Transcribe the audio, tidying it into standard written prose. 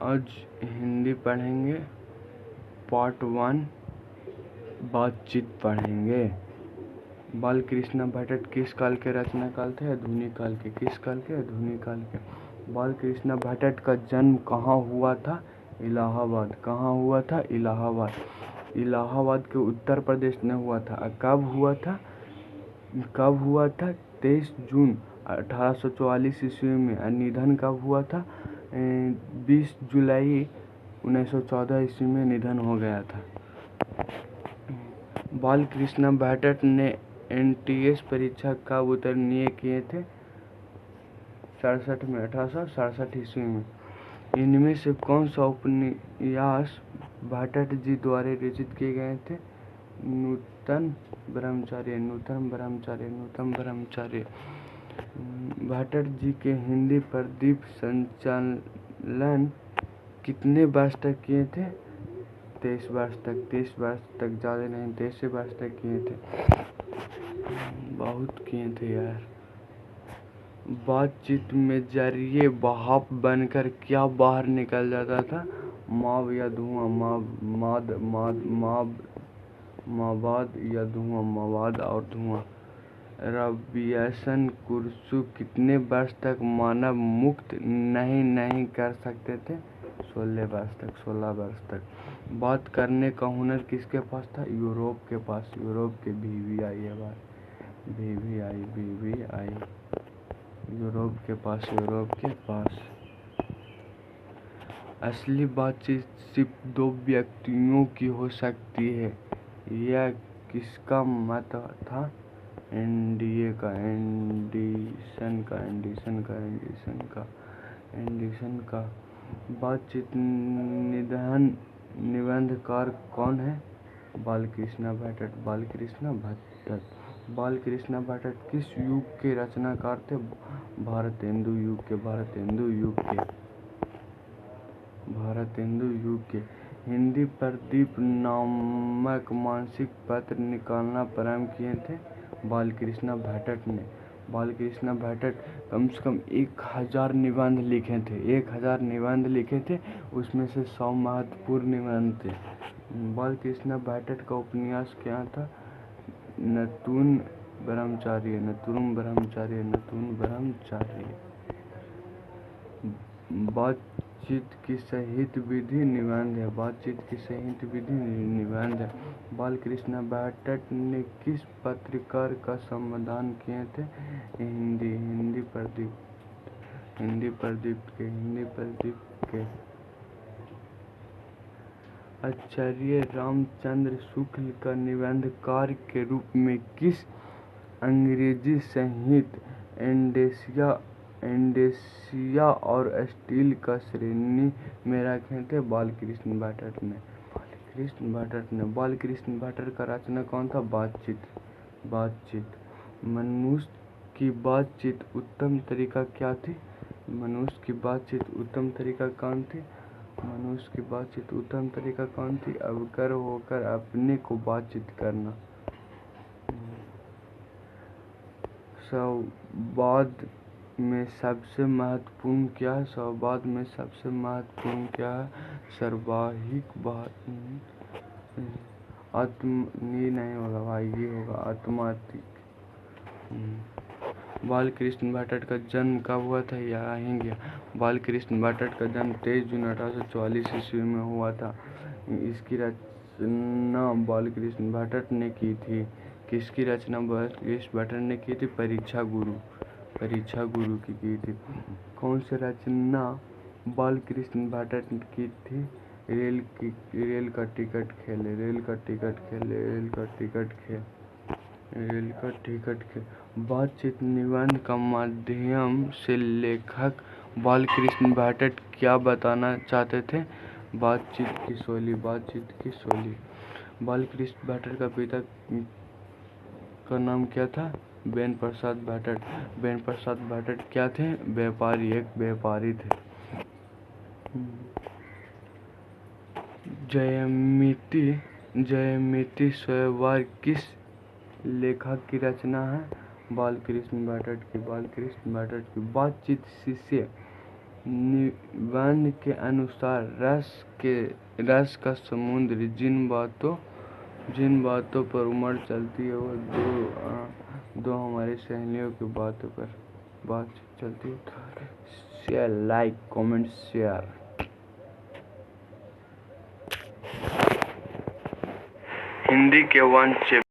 आज हिंदी पढ़ेंगे। पार्ट 1 बातचीत पढ़ेंगे। बालकृष्ण भट्ट किस काल के रचनाकाल थे? आधुनिक काल के। किस काल के? आधुनिक काल के। बालकृष्ण भट्ट का जन्म कहाँ हुआ था? इलाहाबाद। कहाँ हुआ था? इलाहाबाद। इलाहाबाद के उत्तर प्रदेश में हुआ था। कब हुआ था? 23 जून 1844 ईस्वी में। निधन कब हुआ था? 20 जुलाई 1914 ईस्वी में निधन हो गया था। बालकृष्ण भट्ट ने एनटीएस परीक्षा कब उत्तीर्ण किए थे? 1867 ईस्वी में। इनमें से कौन सा उपन्यास भट्ट जी द्वारा रचित किए गए थे? नूतन ब्रह्मचार्य। नूतन ब्रह्मचार्य। नूतन ब्रह्मचार्य। भट्ट जी के हिंदी प्रदीप संचालन कितने वर्ष तक किए थे? 23 वर्ष तक। 23 वर्ष तक, ज़्यादा नहीं, 23 वर्ष तक किए थे। बहुत किए थे यार। बातचीत में जरिए भाप बनकर क्या बाहर निकल जाता था? माव या धुआं। मवाद या धुआं। मवाद और धुआं। रबियसन कुरुशु कितने वर्ष तक मानव मुक्त नहीं कर सकते थे? 16 वर्ष तक। 16 वर्ष तक। बात करने का हुनर किसके पास था? यूरोप के पास। यूरोप के VVI है बात। VVI। यूरोप के पास। यूरोप के पास। असली बातचीत सिर्फ 2 व्यक्तियों की हो सकती है, यह किसका मत था? एंडिसन का। बातचीत निबंधकार कौन है? बालकृष्ण भट्ट। बालकृष्ण भट्ट। बालकृष्ण भट्ट किस युग के रचनाकार थे? भारतेंदु युग के। भारतेंदु युग के। भारतेंदु युग के। हिंदी प्रदीप नामक मासिक पत्र निकालना प्रारंभ किए थे बालकृष्ण भट्ट ने। बालकृष्ण भट्ट कम से कम 1000 निबंध लिखे थे। 1000 निबंध लिखे थे, उसमें से 100 महत्वपूर्ण निबंध थे। बालकृष्ण भट्ट का उपन्यास क्या था? नूतन ब्रह्मचार्य। नूतन ब्रह्मचार्य। नूतन ब्रह्मचार्य। बातचीत की साहित्य विधि निबंध है। बातचीत की साहित्य विधि निबंध है। बालकृष्ण भट्ट ने किस पत्रकार का संपादन किए थे? हिंदी प्रदीप के। हिंदी प्रदीप के। आचार्य रामचंद्र शुक्ल का निबंधकार के रूप में किस अंग्रेजी साहित्य एंडेसिया और स्टील का श्रेणी में रखे थे? बालकृष्ण भट्ट ने। बालकृष्ण भट्ट का रचना कौन था? बातचीत। मनुष्य की बातचीत उत्तम तरीका क्या थी? मनुष्य की बातचीत उत्तम तरीका कौन थी? मनुष्य की बातचीत उत्तम तरीका कौन थी? अवकर होकर अपने को बातचीत करना। संवाद में सबसे महत्वपूर्ण क्या है? संवाद में सबसे महत्वपूर्ण क्या है? सर्वाहिक बात। नहीं होगा भाई, ये होगा आत्मातिक। बालकृष्ण भट्ट का जन्म कब हुआ था? यह आएंगे। बालकृष्ण भट्ट का जन्म 23 जून 1844 ईस्वी में हुआ था। इसकी रचना बालकृष्ण भट्ट ने की थी। किसकी रचना बालकृष्ण भट्ट ने की थी? परीक्षा गुरु की थी। कौन सी रचना बालकृष्ण भट्ट ने की थी? रेल का टिकट खेल। बातचीत निबंध का माध्यम से लेखक बालकृष्ण भट्ट क्या बताना चाहते थे? बातचीत की शैली। बालकृष्ण भट्ट का पिता का नाम क्या था? बेन प्रसाद भट्ट। बेन प्रसाद भट्ट क्या थे? व्यापारी। एक व्यापारी थे। जयमिति स्वयंवर किस लेखक की रचना है? बालकृष्ण भट्ट की। बातचीत शिष्य निबंध के अनुसार रस का समुद्र जिन बातों पर उमड़ चलती है वो दो हमारी सहेलियों की बात चलती है। Share, like, comment, share. Hindi के 1 चैप्टर